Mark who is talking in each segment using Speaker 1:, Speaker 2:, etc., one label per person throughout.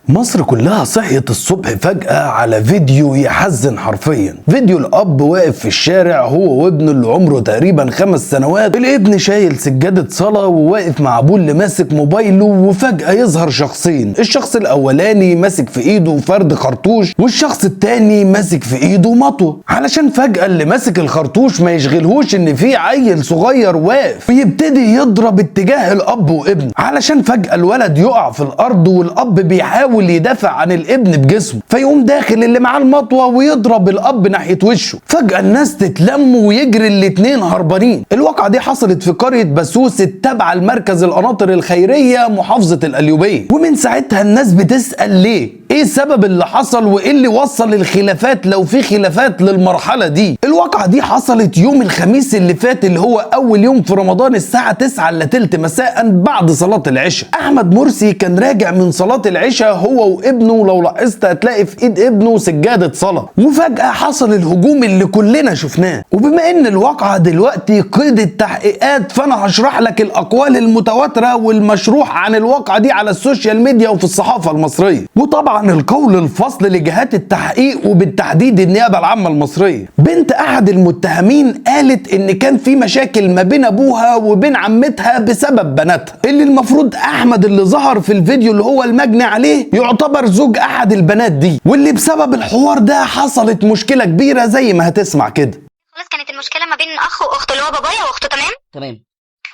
Speaker 1: مصر كلها صحيت الصبح فجأة على فيديو يحزن حرفيا. فيديو الأب واقف في الشارع هو وابنه اللي عمره تقريبا 5 سنوات. الابن شايل سجادة صلاة وواقف مع أبوه اللي ماسك موبايله، وفجأة يظهر شخصين. الشخص الأولاني ماسك في إيده فرد خرطوش، والشخص التاني ماسك في إيده مطوة، علشان فجأة اللي ماسك الخرطوش ما يشغلهوش إن في عيل صغير واقف، ويبتدي يضرب اتجاه الأب وابنه، علشان فجأة الولد يقع في الأرض والأب بيحاول يدافع عن الابن بجسمه، فيقوم داخل اللي معاه المطوه ويضرب الاب ناحيه وشه. فجاه الناس تتلم ويجري الاتنين هربانين. الواقعه دي حصلت في قريه بسوس التابعه لمركز القناطر الخيريه محافظه القليوبيه، ومن ساعتها الناس بتسال ليه؟ ايه السبب اللي حصل وايه اللي وصل الخلافات لو في خلافات للمرحله دي؟ الواقعه دي حصلت يوم الخميس اللي فات، اللي هو اول يوم في رمضان، الساعه 9 الا تلت مساء بعد صلاه العشاء. احمد مرسي كان راجع من صلاه العشاء هو وابنه، لو لاحظت هتلاقي في ايد ابنه سجاده صلاه، وفجاه حصل الهجوم اللي كلنا شفناه. وبما ان الواقعه دلوقتي قيد التحقيقات، فانا هشرح لك الاقوال المتواتره والمشروح عن الواقعه دي على السوشيال ميديا وفي الصحافه المصريه، وطبعا القول الفصل لجهات التحقيق وبالتحديد النيابه العامه المصريه. بنت احد المتهمين قالت ان كان في مشاكل ما بين ابوها وبين عمتها بسبب بناتها، اللي المفروض احمد اللي ظهر في الفيديو اللي هو المجني عليه يعتبر زوج احد البنات دي، واللي بسبب الحوار ده حصلت مشكله كبيره زي ما هتسمع كده.
Speaker 2: خلاص كانت المشكله ما بين اخ واخته، اللي هو بابايا واخته. تمام.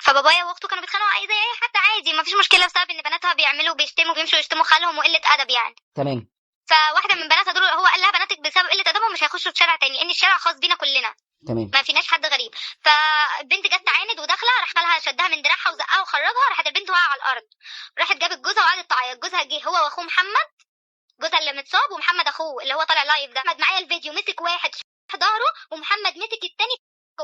Speaker 2: فبابايا واخته كانوا بيتخانقوا زي اي حد عادي، ما فيش مشكله، بسبب ان بناتها بيشتموا بيمشوا يشتموا خالهم وقله ادب يعني.
Speaker 3: تمام.
Speaker 2: فواحده من بناتها دول هو قال لها بناتك بسبب قله ادبهم مش هيخشوا الشارع تاني، ان الشارع خاص بينا كلنا.
Speaker 3: تمام.
Speaker 2: ما فيناش حد غريب. فالبنت جت تعاند وداخله، راح لها شدها من دراعها وزقها وخرجها، راحت البنت واقعه على الارض. راحت جابت جوزها وقعدت تعيط. جوزها جه هو واخوه محمد، جوزها اللي متصاب، ومحمد اخوه اللي هو طالع لايف ده. معايا الفيديو، مسك واحد ظهره ومحمد مسك التاني،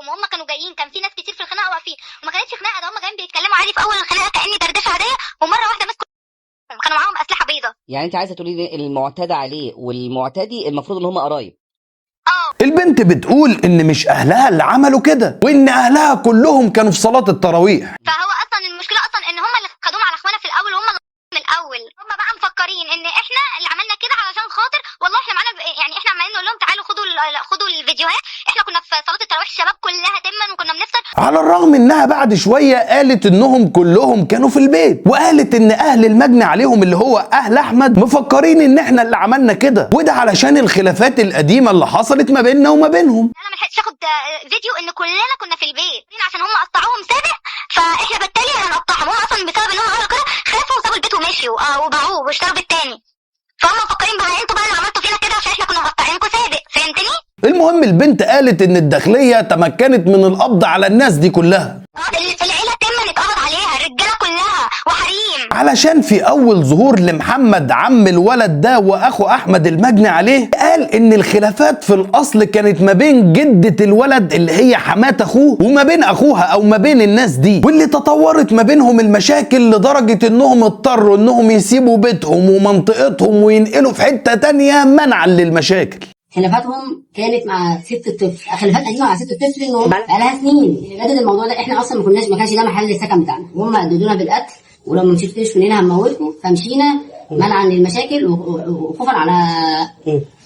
Speaker 2: وهم كانوا جايين، كان في ناس كتير في الخناقه واقفين، وما كانتش خناقه، ده هم جايين بيتكلموا عادي في اول الخناقه كاني دردشه عاديه، ومره واحده مسكوا كانوا معاهم اسلحه بيضاء.
Speaker 3: يعني انت عايزه تقولي لي المعتدى عليه والمعتدي المفروض ان هم قرايب؟
Speaker 1: البنت بتقول ان مش اهلها اللي عملوا كده، وان اهلها كلهم كانوا في صلاه التراويح.
Speaker 2: فهو اصلا المشكله اصلا ان هم اللي خدوهم على اخوانا في الاول، وهم من الاول هم بقى مفكرين ان احنا اللي عملنا كده علشان خاطر، والله احنا معانا يعني احنا عمالين نقول لهم تعالوا خدوا الفيديوهات، احنا كنا في صلاه التراويح الشباب كلها تما وكنا بنفطر،
Speaker 1: على الرغم انها بعد شويه قالت انهم كلهم كانوا في البيت، وقالت ان اهل المجني عليهم اللي هو اهل احمد مفكرين ان احنا اللي عملنا كده، وده علشان الخلافات القديمه اللي حصلت ما بيننا وما بينهم.
Speaker 2: انا ما لحقتش اخد فيديو ان كلنا كنا في البيت عشان هم قطعوهم سابق، فاحنا بالتالي هنقطعهم. هم اصلا بسبب ان هم عملوا كده خافوا وسابوا البيت ومشيوا وباعوه واشتروا بيت تاني، فهم مفكرين بقى انتوا بقى اللي عملتوا فينا كده عشان احنا كنا مقطعينكم سابق. فهمتني؟
Speaker 1: المهم البنت قالت ان الداخليه تمكنت من القبض على الناس دي كلها.
Speaker 2: العيله تم اتقبض عليها، الرجاله كلها وحريم،
Speaker 1: علشان في اول ظهور لمحمد عم الولد ده واخو احمد المجني عليه، قال ان الخلافات في الاصل كانت ما بين جدة الولد اللي هي حمات اخوه وما بين اخوها او ما بين الناس دي، واللي تطورت ما بينهم المشاكل لدرجة انهم اضطروا انهم يسيبوا بيتهم ومنطقتهم وينقلوا في حتة تانية منعا للمشاكل.
Speaker 4: خلافاتهم كانت مع ست الطفل، خلافات قديمه مع ست الطفل، انه بقالها سنين جدد الموضوع ده. احنا اصلا ما كانش ده محل السكن بتاعنا، وهم هددونا بالقتل، ولو ما مشيتوش من هنا هنموتكم، فمشينا منعا للمشاكل وخوفا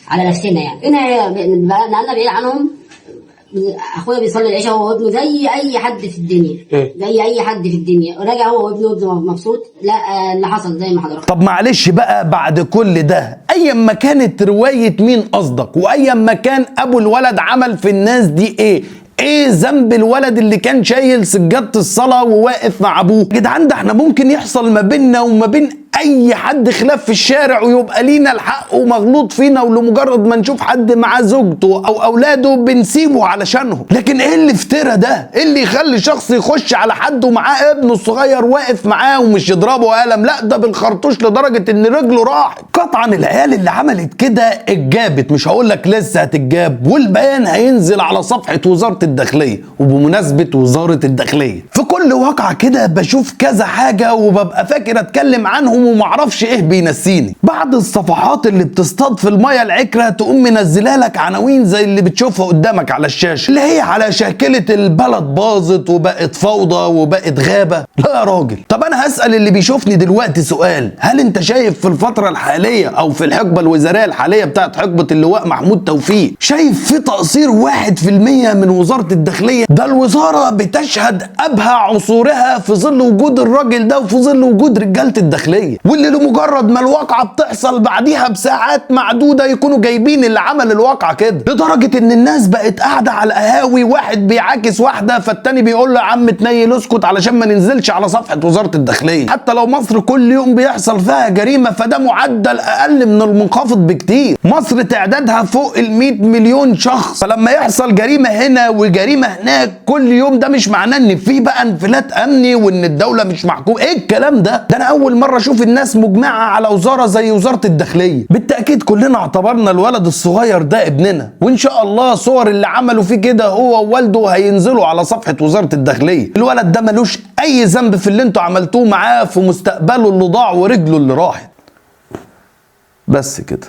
Speaker 4: على نفسنا. يعني هنا نقلنا بعيد عنهم. اخويا بيصلي العشاء هو وابنه زي اي حد في الدنيا، زي اي حد في الدنيا، راجع هو وابنه مبسوط. لا اللي حصل زي ما حضرتك.
Speaker 1: طب معلش بقى، بعد كل ده ايا ما كانت روايه مين قصدك، وايا ما كان ابو الولد عمل في الناس دي ايه ذنب الولد اللي كان شايل سجادة الصلاة وواقف مع ابوه؟ يا جدعان ده احنا ممكن يحصل ما بيننا وما بين اي حد خلاف في الشارع ويبقى لينا الحق ومغلوط فينا، ولمجرد ما نشوف حد معاه زوجته او اولاده بنسيبه علشانهم. لكن ايه اللي افترى ده؟ ايه اللي يخلي شخص يخش على حد ومعاه ابنه الصغير واقف معاه ومش يضربه قلم، لا ده بالخرطوش لدرجة ان رجله راحت. قطعا العيال اللي عملت كده اتجابت، مش هقول لك لسه هتتجاب، والبيان هينزل على صفحة وزارة الداخلية. وبمناسبة وزارة الداخلية، في كل واقعة كده بشوف كذا حاجة وببقى فاكر اتكلم عنهم ومعرفش ايه بينسيني. بعد الصفحات اللي بتصطاد في الميه العكره تقوم منزله لك عناوين زي اللي بتشوفها قدامك على الشاشه، اللي هي على شاكله البلد باظت وبقت فوضى وبقت غابه. لا يا راجل، طب انا هسأل اللي بيشوفني دلوقتي سؤال، هل انت شايف في الفتره الحاليه او في الحقبه الوزاريه الحاليه بتاعت حقبه اللواء محمود توفيق، شايف في تقصير 1% من وزاره الداخليه؟ ده الوزاره بتشهد ابهى عصورها في ظل وجود الراجل ده وفي ظل وجود رجاله الداخليه، واللي لمجرد ما الواقعه بتحصل بعديها بساعات معدوده يكونوا جايبين اللي عمل الواقعه كده، لدرجه ان الناس بقت قاعده على القهاوي واحد بيعاكس واحده فالتاني بيقول له يا عم تنيل اسكت علشان ما ننزلش على صفحه وزاره الداخليه. حتى لو مصر كل يوم بيحصل فيها جريمه فده معدل اقل من المنخفض بكتير. مصر تعدادها فوق ال 100 مليون شخص، فلما يحصل جريمه هنا وجريمه هناك كل يوم ده مش معناه ان في بقى انفلات امني وان الدوله مش محكومه. ايه الكلام ده؟ ده انا اول مره اشوف الناس مجمعه على وزاره زي وزاره الداخليه. بالتاكيد كلنا اعتبرنا الولد الصغير ده ابننا، وان شاء الله صور اللي عملوا فيه كده هو ووالده هينزلوا على صفحه وزاره الداخليه. الولد ده ملوش اي ذنب في اللي انتوا عملتوه معاه في مستقبله اللي ضاع ورجله اللي راحت. بس كده.